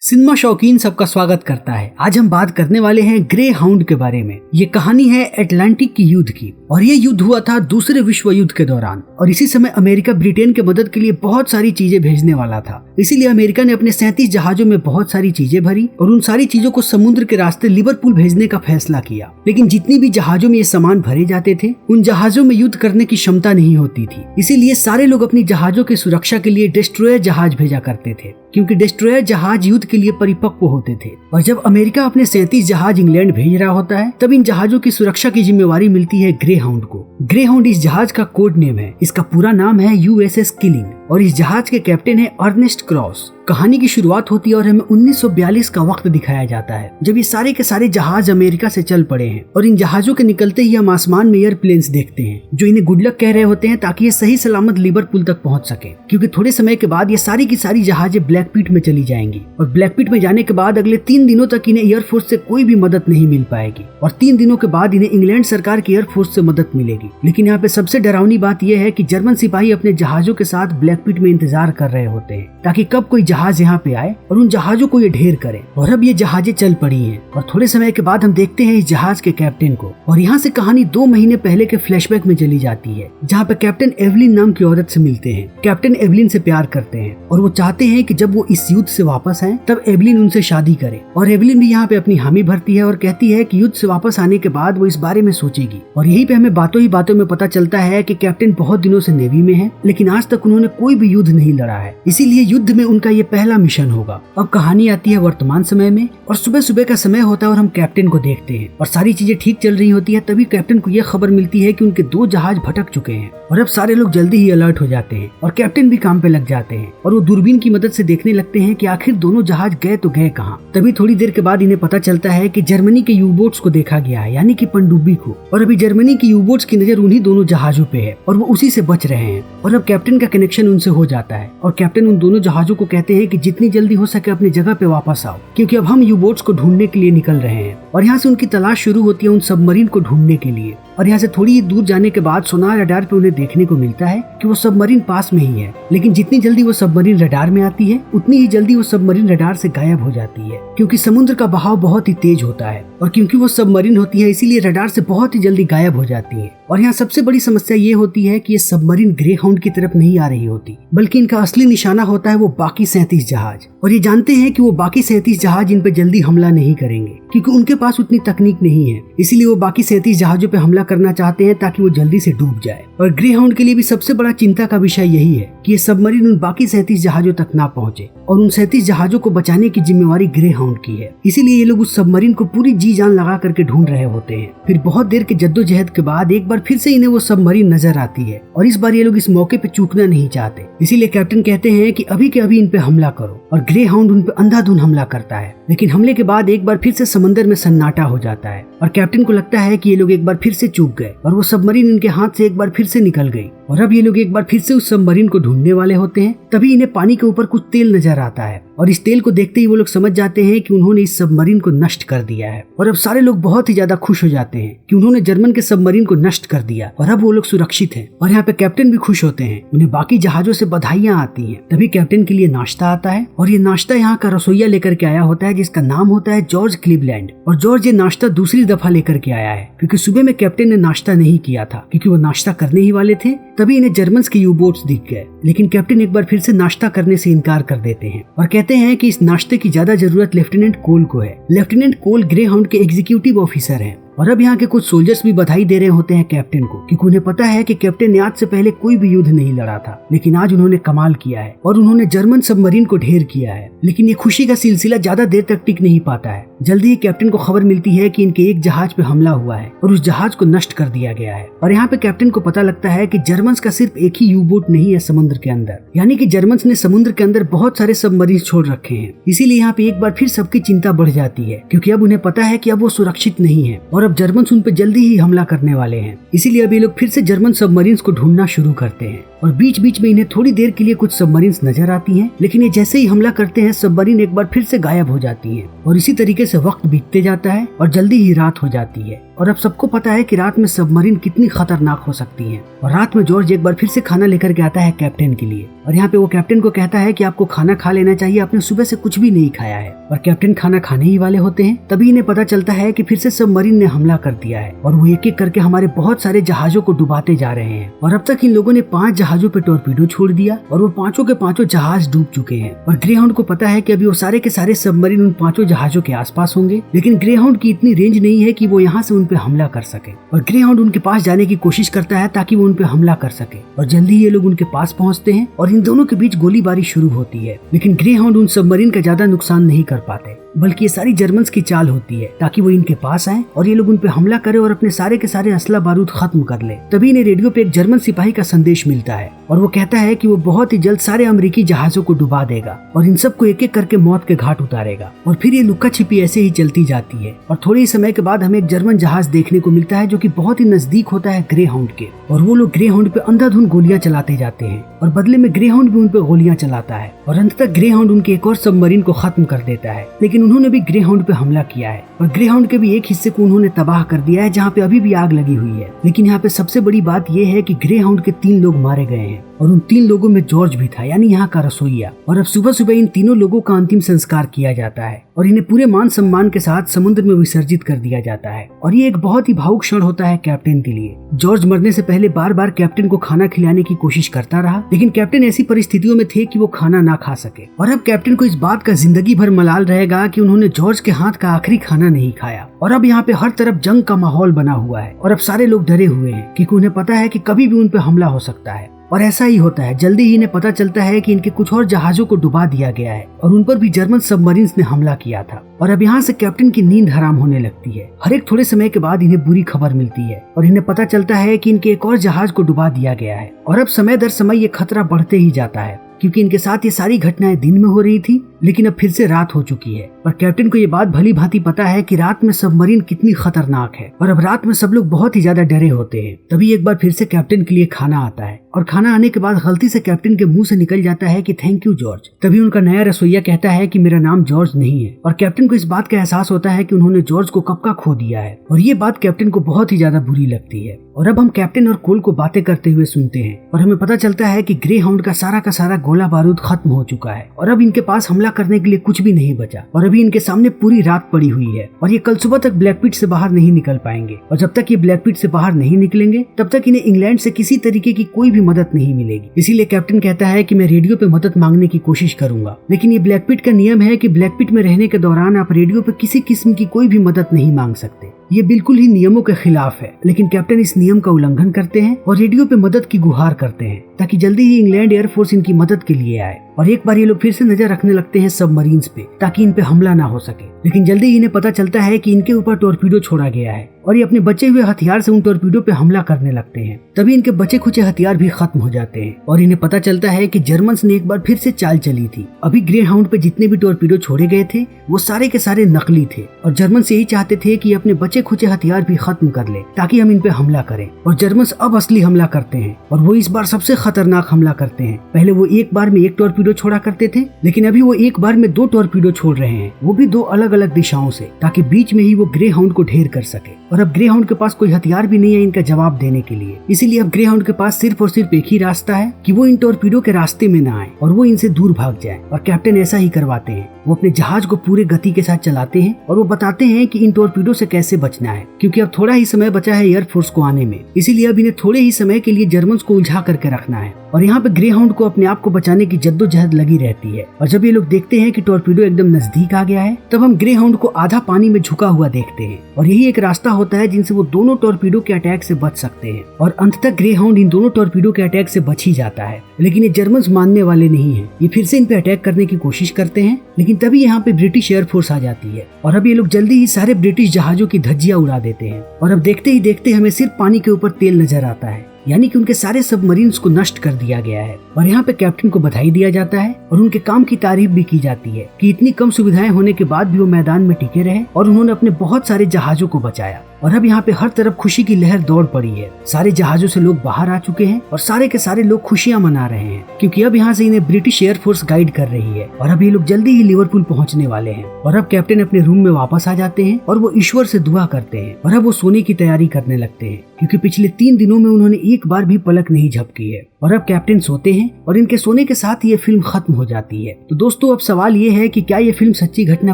Cinema शौकीन सबका स्वागत करता है। आज हम बात करने वाले हैं ग्रे हाउंड के बारे में। ये कहानी है अटलांटिक की युद्ध की और ये युद्ध हुआ था दूसरे विश्व युद्ध के दौरान और इसी समय अमेरिका ब्रिटेन के मदद के लिए बहुत सारी चीजें भेजने वाला था। इसीलिए अमेरिका ने अपने 37 जहाजों में बहुत सारी चीजें भरी और उन सारी चीजों को समुद्र के रास्ते लिवरपूल भेजने का फैसला किया। लेकिन जितनी भी जहाजों में ये सामान भरे जाते थे उन जहाजों में युद्ध करने की क्षमता नहीं होती थी। इसीलिए सारे लोग अपनी जहाजों की सुरक्षा के लिए डिस्ट्रॉयर जहाज भेजा करते थे, क्योंकि डिस्ट्रॉयर जहाज युद्ध के लिए परिपक्व होते थे। और जब अमेरिका अपने 37 जहाज इंग्लैंड भेज रहा होता है तब इन जहाजों की सुरक्षा की जिम्मेवारी मिलती है ग्रे हाउंड को। ग्रे हाउंड इस जहाज का कोड नेम है। इसका पूरा नाम है USS किलिंग और इस जहाज के कैप्टन है अर्नेस्ट क्रॉस। कहानी की शुरुआत होती है और हमें 1942 का वक्त दिखाया जाता है जब ये सारे के सारे जहाज अमेरिका से चल पड़े हैं और इन जहाजों के निकलते ही हम आसमान में एयरप्लेन्स देखते हैं जो इन्हें गुड लक कह रहे होते हैं ताकि ये सही सलामत लिवरपूल तक पहुंच सके, क्योंकि थोड़े समय के बाद ये सारी की सारी जहाजें ब्लैक पिट में चली जाएंगी और ब्लैक पिट में जाने के बाद अगले 3 दिनों तक इन्हें एयरफोर्स से कोई भी मदद नहीं मिल पाएगी और 3 दिनों के बाद इन्हें इंग्लैंड सरकार की एयरफोर्स से मदद मिलेगी। लेकिन यहाँ पे सबसे डरावनी बात यह है कि जर्मन सिपाही अपने जहाजों के साथ ब्लैक पिट में इंतजार कर रहे होते हैं ताकि कब कोई जहाज यहाँ पे आए और उन जहाजों को ये ढेर करे। और अब ये जहाजें चल पड़ी हैं और थोड़े समय के बाद हम देखते हैं इस जहाज के कैप्टन को और यहाँ से कहानी 2 महीने पहले के फ्लैशबैक में चली जाती है जहाँ पे कैप्टन एवलिन नाम की औरत से मिलते हैं। कैप्टन एवलिन से प्यार करते हैं और वो चाहते हैं कि जब वो इस युद्ध से वापस आए तब एवलिन उनसे शादी करे और एवलिन भी यहाँ पे अपनी हामी भरती है और कहती है कि युद्ध से वापस आने के बाद वो इस बारे में सोचेगी। और यही पे हमें बातों ही बातों में पता चलता है कि कैप्टन बहुत दिनों से नेवी में है लेकिन आज तक उन्होंने कोई भी युद्ध नहीं लड़ा है, इसीलिए युद्ध में उनका ये पहला मिशन होगा। अब कहानी आती है वर्तमान समय में और सुबह सुबह का समय होता है और हम कैप्टन को देखते हैं और सारी चीजें ठीक चल रही होती है। तभी कैप्टन को यह खबर मिलती है कि उनके 2 जहाज भटक चुके हैं और अब सारे लोग जल्दी ही अलर्ट हो जाते हैं और कैप्टन भी काम पे लग जाते हैं और वो दूरबीन की मदद से देखने लगते हैं कि आखिर दोनों जहाज गए तो गए कहाँ। तभी थोड़ी देर के बाद इन्हें पता चलता है कि जर्मनी के यू-बोट्स को देखा गया है, यानी कि पनडुब्बी को, और अभी जर्मनी की यू-बोट्स की नजर उन्हीं दोनों जहाजों पे है और वो उसी से बच रहे हैं। और अब कैप्टन का कनेक्शन उनसे हो जाता है और कैप्टन उन दोनों जहाजों को कहते हैं कि जितनी जल्दी हो सके अपनी जगह पे वापस आओ, क्योंकि अब हम यू-बोट्स को ढूंढने के लिए निकल रहे हैं। और यहाँ से उनकी तलाश शुरू होती है उन सबमरीन को ढूंढने के लिए। और यहाँ से थोड़ी ही दूर जाने के बाद सोनार रडार पे उन्हें देखने को मिलता है कि वो सबमरीन पास में ही है, लेकिन जितनी जल्दी वो सबमरीन रडार में आती है उतनी ही जल्दी वो सबमरीन रडार से गायब हो जाती है, क्योंकि समुद्र का बहाव बहुत ही तेज होता है और क्योंकि वो सबमरीन होती है इसीलिए रडार से बहुत ही जल्दी गायब हो जाती है। और यहाँ सबसे बड़ी समस्या ये होती है कि ये सबमरीन ग्रे हाउंड की तरफ नहीं आ रही होती, बल्कि इनका असली निशाना होता है वो बाकी 37 जहाज। और ये जानते हैं कि वो बाकी 37 जहाज इन पे जल्दी हमला नहीं करेंगे क्योंकि उनके पास उतनी तकनीक नहीं है, इसीलिए वो बाकी 37 जहाजों पे हमला करना चाहते हैं ताकि वो जल्दी से डूब जाए। और ग्रे हाउंड के लिए भी सबसे बड़ा चिंता का विषय यही है कि ये सबमरीन उन बाकी 37 जहाजों तक ना पहुंचे और उन 37 जहाजों को बचाने की जिम्मेवारी ग्रे हाउंड की है। इसीलिए ये लोग उस सबमरीन को पूरी जी जान लगा करके ढूंढ रहे होते हैं। फिर बहुत देर के जद्दोजहद के बाद एक बार फिर से इन्हें वो सबमरीन नजर आती है और इस बार ये लोग इस मौके पे चूकना नहीं चाहते, इसीलिए कैप्टन कहते हैं कि अभी के अभी इन पे हमला करो और ग्रे हाउंड उन पे अंधाधुंध हमला करता है। लेकिन हमले के बाद एक बार फिर से समंदर में सन्नाटा हो जाता है और कैप्टन को लगता है कि ये लोग एक बार फिर से चूक गए और वो सबमरीन इनके हाथ से एक बार फिर से निकल गई और अब ये लोग एक बार फिर से उस सबमरीन को ढूंढने वाले होते हैं। तभी इन्हें पानी के ऊपर कुछ तेल नजर आता है और इस तेल को देखते ही वो लोग समझ जाते हैं कि उन्होंने इस सबमरीन को नष्ट कर दिया है। और अब सारे लोग बहुत ही ज्यादा खुश हो जाते हैं कि उन्होंने जर्मन के सबमरीन को नष्ट कर दिया और अब वो लोग सुरक्षित हैं। और यहाँ पे कैप्टन भी खुश होते हैं, उन्हें बाकी जहाजों से बधाइयां आती हैं। तभी कैप्टन के लिए नाश्ता आता है और ये नाश्ता यहाँ का रसोइया लेकर के आया होता है जिसका नाम होता है जॉर्ज क्लीवलैंड। और जॉर्ज ये नाश्ता दूसरी दफा लेकर के आया है क्योंकि सुबह में कैप्टन ने नाश्ता नहीं किया था क्योंकि वो नाश्ता करने ही वाले थे। तभी इन्हें जर्मन के यू-बोट्स दिख गए, लेकिन कैप्टन एक बार फिर से नाश्ता करने से इनकार कर देते हैं और कहते हैं कि इस नाश्ते की ज्यादा जरूरत लेफ्टिनेंट कोल को है। लेफ्टिनेंट कोल ग्रे हाउंड के एग्जीक्यूटिव ऑफिसर हैं और अब यहाँ के कुछ सोल्जर्स भी बधाई दे रहे होते हैं कैप्टन को, क्योंकि उन्हें पता है कि कैप्टन ने आज से पहले कोई भी युद्ध नहीं लड़ा था, लेकिन आज उन्होंने कमाल किया है और उन्होंने जर्मन सबमरीन को ढेर किया है। लेकिन ये खुशी का सिलसिला ज्यादा देर तक टिक नहीं पाता है। जल्दी ही कैप्टन को खबर मिलती है कि इनके एक जहाज पे हमला हुआ है और उस जहाज को नष्ट कर दिया गया है। और यहाँ पे कैप्टन को पता लगता है कि जर्मन्स का सिर्फ एक ही यू-बोट नहीं है समुद्र के अंदर, यानी कि जर्मन्स ने समुद्र के अंदर बहुत सारे सबमरीन छोड़ रखे हैं। इसीलिए यहाँ पे एक बार फिर सबकी चिंता बढ़ जाती है क्योंकि अब उन्हें पता है कि अब वो सुरक्षित नहीं है और अब अब जर्मन उन पे जल्दी ही हमला करने वाले हैं। इसीलिए अब ये लोग फिर से जर्मन सबमरीन्स को ढूंढना शुरू करते हैं और बीच बीच में इन्हें थोड़ी देर के लिए कुछ सबमरीन्स नजर आती हैं, लेकिन ये जैसे ही हमला करते हैं सबमरीन एक बार फिर से गायब हो जाती है और इसी तरीके से वक्त बीतते जाता है और जल्दी ही रात हो जाती है। और अब सबको पता है कि रात में सबमरीन कितनी खतरनाक हो सकती हैं। और रात में जॉर्ज एक बार फिर से खाना लेकर के आता है कैप्टन के लिए और यहाँ पे वो कैप्टन को कहता है कि आपको खाना खा लेना चाहिए, आपने सुबह से कुछ भी नहीं खाया है। और कैप्टन खाना खाने ही वाले होते हैं, तभी इन्हें पता चलता है कि फिर से सबमरीन ने हमला कर दिया है और वो एक एक करके हमारे बहुत सारे जहाजों को डुबाते जा रहे हैं। और अब तक इन लोगों ने 5 जहाजों पे टॉर्पीडो छोड़ दिया और वो पांचों के पांचों जहाज डूब चुके हैं। और ग्रेहाउंड को पता है कि अभी वो सारे के सारे सबमरीन उन 5 जहाजों के आसपास होंगे, लेकिन ग्रेहाउंड की इतनी रेंज नहीं है कि वो यहाँ से उन पे हमला कर सके। और ग्रेहाउंड उनके पास जाने की कोशिश करता है ताकि वो उन पे हमला कर सके और जल्दी ये लोग उनके पास पहुंचते हैं और इन दोनों के बीच गोलीबारी शुरू होती है। लेकिन ग्रेहाउंड उन सबमरीन का ज्यादा नुकसान नहीं कर पाते, बल्कि ये सारी जर्मन्स की चाल होती है ताकि वो इनके पास आए और ये लोग उन पे हमला करे और अपने सारे के सारे असला बारूद खत्म कर ले। तभी इन्हें रेडियो पे एक जर्मन सिपाही का संदेश मिलता है और वो कहता है कि वो बहुत ही जल्द सारे अमेरिकी जहाजों को डुबा देगा और इन सबको एक एक करके मौत के घाट उतारेगा। और फिर ये लुक्का छिपी ऐसे ही चलती जाती है और थोड़े ही समय के बाद हमें एक जर्मन जहाज देखने को मिलता है जो कि बहुत ही नजदीक होता है ग्रेहाउंड के। और वो लोग ग्रेहाउंड पे अंधाधुंध गोलियां चलाते जाते हैं और बदले में ग्रेहाउंड भी उन पे गोलियां चलाता है और अंततः ग्रेहाउंड उनके एक और सबमरीन को खत्म कर देता है। लेकिन उन्होंने भी ग्रेहाउंड पे हमला किया है और ग्रेहाउंड के भी एक हिस्से को उन्होंने तबाह कर दिया है जहाँ पे अभी भी आग लगी हुई है। लेकिन यहाँ पे सबसे बड़ी बात यह है कि ग्रेहाउंड के 3 लोग मारे गए हैं और उन 3 लोगों में जॉर्ज भी था, यानी यहाँ का रसोइया। और अब सुबह सुबह इन तीनों लोगों का अंतिम संस्कार किया जाता है और इन्हें पूरे मान सम्मान के साथ समुद्र में विसर्जित कर दिया जाता है। और ये एक बहुत ही भावुक क्षण होता है कैप्टन के लिए। जॉर्ज मरने से पहले बार बार कैप्टन को खाना खिलाने की कोशिश करता रहा, लेकिन कैप्टन ऐसी परिस्थितियों में थे कि वो खाना ना खा सके। और अब कैप्टन को इस बात का जिंदगी भर मलाल रहेगा कि उन्होंने जॉर्ज के हाथ का आखिरी खाना नहीं खाया। और अब यहाँ पे हर तरफ जंग का माहौल बना हुआ है और अब सारे लोग डरे हुए हैं क्योंकि उन्हें पता है कि कभी भी उन पे हमला हो सकता है। और ऐसा ही होता है। जल्दी ही इन्हें पता चलता है कि इनके कुछ और जहाजों को डुबा दिया गया है और उन पर भी जर्मन सबमरीन्स ने हमला किया था। और अब यहाँ से कैप्टन की नींद हराम होने लगती है। हर एक थोड़े समय के बाद इन्हें बुरी खबर मिलती है और इन्हें पता चलता है कि इनके एक और जहाज को डुबा दिया गया है। और अब समय दर समय ये खतरा बढ़ते ही जाता है क्योंकि इनके साथ ये सारी घटनाएं दिन में हो रही थी, लेकिन अब फिर से रात हो चुकी है। और कैप्टन को ये बात भली भांति पता है कि रात में सबमरीन कितनी खतरनाक है और अब रात में सब लोग बहुत ही ज्यादा डरे होते हैं। तभी एक बार फिर से कैप्टन के लिए खाना आता है और खाना आने के बाद गलती से कैप्टन के मुंह से निकल जाता है कि थैंक यू जॉर्ज। तभी उनका नया रसोइया कहता है कि मेरा नाम जॉर्ज नहीं है और कैप्टन को इस बात का एहसास होता है कि उन्होंने जॉर्ज को कब का खो दिया है और ये बात कैप्टन को बहुत ही ज्यादा बुरी लगती है। और अब हम कैप्टन और कोल को बातें करते हुए सुनते हैं और हमें पता चलता है कि ग्रेहाउंड का सारा गोला बारूद खत्म हो चुका है और अब इनके पास हमला करने के लिए कुछ भी नहीं बचा और अभी इनके सामने पूरी रात पड़ी हुई है और ये कल सुबह तक ब्लैक पिट से बाहर नहीं निकल पाएंगे। और जब तक ये ब्लैक पिट से बाहर नहीं निकलेंगे तब तक इन्हें इंग्लैंड से किसी तरीके की कोई भी मदद नहीं मिलेगी। इसीलिए कैप्टन कहता है कि मैं रेडियो पे मदद मांगने की कोशिश करूंगा, लेकिन ये ब्लैक पिट का नियम है कि ब्लैक पिट में रहने के दौरान आप रेडियो पे किसी किस्म की कोई भी मदद नहीं मांग सकते। ये बिल्कुल ही नियमों के खिलाफ है, लेकिन कैप्टन इस नियम का उल्लंघन करते हैं और रेडियो पे मदद की गुहार करते हैं ताकि जल्दी ही इंग्लैंड एयरफोर्स इनकी मदद के लिए आए। और एक बार ये लोग फिर से नजर रखने लगते हैं सबमरीन्स पे ताकि इन पे हमला ना हो सके, लेकिन जल्दी ही इन्हें पता चलता है कि इनके ऊपर टॉर्पीडो छोड़ा गया है और ये अपने बचे हुए हथियार से उन टॉर्पीडो पे हमला करने लगते हैं। तभी इनके बचे खुचे हथियार भी खत्म हो जाते हैं और इन्हें पता चलता है कि जर्मन्स ने एक बार फिर से चाल चली थी। अभी ग्रेहाउंड पे जितने भी टॉर्पीडो छोड़े गए थे वो सारे के सारे नकली थे और जर्मन्स यही चाहते थे कि अपने बचे खुचे हथियार भी खत्म कर ले ताकि हम इन पे हमला करें। और जर्मन्स अब असली हमला करते हैं और वो इस बार सबसे खतरनाक हमला करते हैं। पहले वो एक बार में 1 टॉर्पीडो छोड़ा करते थे, लेकिन अभी वो एक बार में 2 टॉर्पीडो छोड़ रहे हैं, वो भी 2 अलग अलग दिशाओं से, ताकि बीच में ही वो ग्रेहाउंड को ढेर कर सके। और अब ग्रेहाउंड के पास कोई हथियार भी नहीं है इनका जवाब देने के लिए, इसीलिए अब ग्रेहाउंड के पास सिर्फ और सिर्फ एक ही रास्ता है कि वो इन टॉर्पीडो के रास्ते में ना आए और वो इनसे दूर भाग जाए। और कैप्टन ऐसा ही करवाते हैं। वो अपने जहाज को पूरे गति के साथ चलाते हैं और वो बताते हैं कि इन टॉर्पीडो से कैसे बचना है, क्योंकि अब थोड़ा ही समय बचा है एयरफोर्स को आने में, इसीलिए अब इन्हें थोड़े ही समय के लिए जर्मन्स को उलझा करके रखना है। और यहाँ पे ग्रेहाउंड को अपने आप को बचाने की जद्दोजहद लगी रहती है। और जब ये लोग देखते हैं कि टॉर्पीडो एकदम नजदीक आ गया है, तब हम ग्रेहाउंड को आधा पानी में झुका हुआ देखते हैं और यही एक रास्ता होता है जिनसे वो दोनों टॉर्पीडो के अटैक से बच सकते हैं। और अंततः ग्रेहाउंड इन दोनों टॉर्पीडो के अटैक से बच ही जाता है, लेकिन ये जर्मन्स मानने वाले नहीं है। ये फिर से इन पे अटैक करने की कोशिश करते हैं, लेकिन तभी यहाँ पे ब्रिटिश एयरफोर्स आ जाती है और अब ये लोग जल्दी ही सारे ब्रिटिश जहाजों की धज्जियां उड़ा देते हैं। और अब देखते ही देखते हमें सिर्फ पानी के ऊपर तेल नजर आता है, यानी कि उनके सारे सबमरीन्स को नष्ट कर दिया गया है। और यहाँ पे कैप्टन को बधाई दिया जाता है और उनके काम की तारीफ भी की जाती है कि इतनी कम सुविधाएं होने के बाद भी वो मैदान में टिके रहे और उन्होंने अपने बहुत सारे जहाजों को बचाया। और अब यहाँ पे हर तरफ खुशी की लहर दौड़ पड़ी है। सारे जहाजों से लोग बाहर आ चुके हैं और सारे के सारे लोग खुशियां मना रहे हैं, क्योंकि अब यहाँ से इन्हें ब्रिटिश एयरफोर्स गाइड कर रही है और अब ये लोग जल्दी ही लिवरपूल पहुंचने वाले हैं। और अब कैप्टन अपने रूम में वापस आ जाते हैं और वो ईश्वर से दुआ करते हैं और अब वो सोने की तैयारी करने लगते हैं, क्योंकि पिछले 3 दिनों में उन्होंने एक बार भी पलक नहीं झपकी है। और अब कैप्टन सोते हैं और इनके सोने के साथ ये फिल्म खत्म हो जाती है। तो दोस्तों अब सवाल ये है कि क्या ये फिल्म सच्ची घटना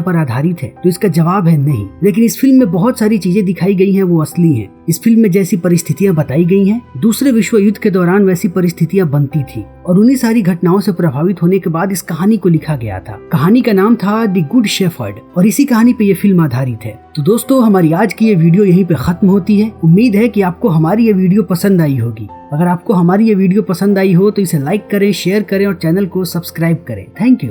पर आधारित है? तो इसका जवाब है नहीं, लेकिन इस फिल्म में बहुत सारी चीजें दिखाई गई हैं वो असली हैं। इस फिल्म में जैसी परिस्थितियां बताई गई हैं, दूसरे विश्व युद्ध के दौरान वैसी परिस्थितियां बनती थी और उन्हीं सारी घटनाओं से प्रभावित होने के बाद इस कहानी को लिखा गया था। कहानी का नाम था द गुड शेफर्ड और इसी कहानी पे ये फिल्म आधारित है। तो दोस्तों हमारी आज की ये वीडियो यहीं पे खत्म होती है। उम्मीद है कि आपको हमारी ये वीडियो पसंद आई होगी। अगर आपको हमारी ये वीडियो पसंद आई हो तो इसे लाइक करें, शेयर करें और चैनल को सब्सक्राइब करें। Thank you.